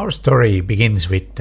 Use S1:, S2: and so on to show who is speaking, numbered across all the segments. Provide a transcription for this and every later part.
S1: Our story begins with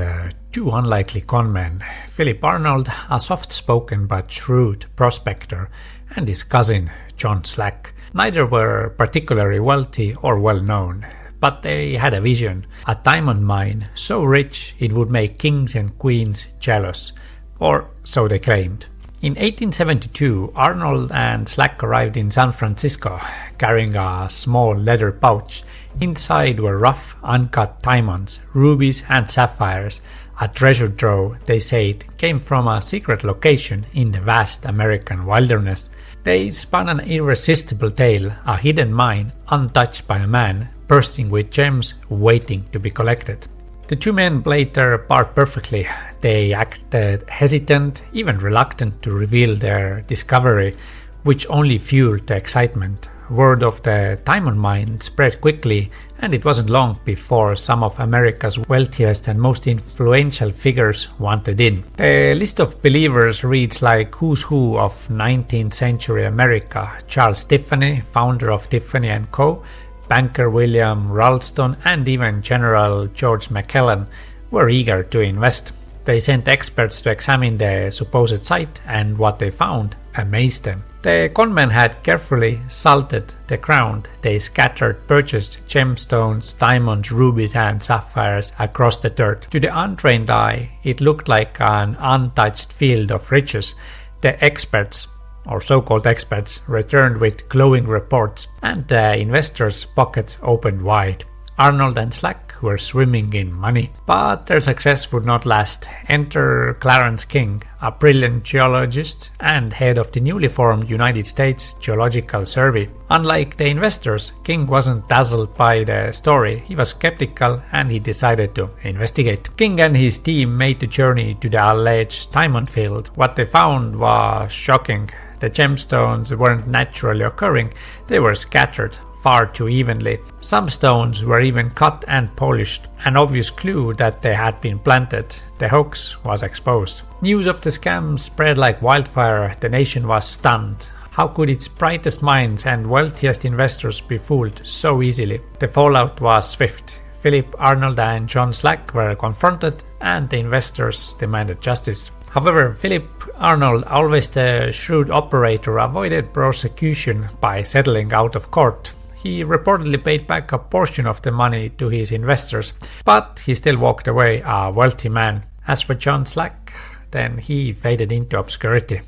S1: two unlikely conmen, Philip Arnold, a soft-spoken but shrewd prospector, and his cousin, John Slack. Neither were particularly wealthy or well-known, but they had a vision, a diamond mine so rich it would make kings and queens jealous, or so they claimed. In 1872, Arnold and Slack arrived in San Francisco, carrying a small leather pouch. Inside were rough, uncut diamonds, rubies and sapphires. A treasure trove, they said, came from a secret location in the vast American wilderness. They spun an irresistible tale, a hidden mine, untouched by a man, bursting with gems waiting to be collected. The two men played their part perfectly. They acted hesitant, even reluctant to reveal their discovery, which only fueled the excitement. Word of the diamond mine spread quickly, and it wasn't long before some of America's wealthiest and most influential figures wanted in. The list of believers reads like who's who of 19th century America: Charles Tiffany, founder of Tiffany & Co., banker William Ralston, and even General George McClellan were eager to invest. They sent experts to examine the supposed site, and what they found amazed them. The conmen had carefully salted the ground. They scattered purchased gemstones, diamonds, rubies and sapphires across the dirt. To the untrained eye, it looked like an untouched field of riches. The experts, or so-called experts, returned with glowing reports, and the investors' pockets opened wide. Arnold and Slack were swimming in money. But their success would not last. Enter Clarence King, a brilliant geologist and head of the newly formed United States Geological Survey. Unlike the investors, King wasn't dazzled by the story. He was skeptical and he decided to investigate. King and his team made the journey to the alleged diamond field. What they found was shocking. The gemstones weren't naturally occurring, they were scattered far too evenly. Some stones were even cut and polished, an obvious clue that they had been planted. The hoax was exposed. News of the scam spread like wildfire. The nation was stunned. How could its brightest minds and wealthiest investors be fooled so easily? The fallout was swift. Philip Arnold and John Slack were confronted, and the investors demanded justice. However, Philip Arnold, always the shrewd operator, avoided prosecution by settling out of court. He reportedly paid back a portion of the money to his investors, but he still walked away a wealthy man. As for John Slack, then he faded into obscurity.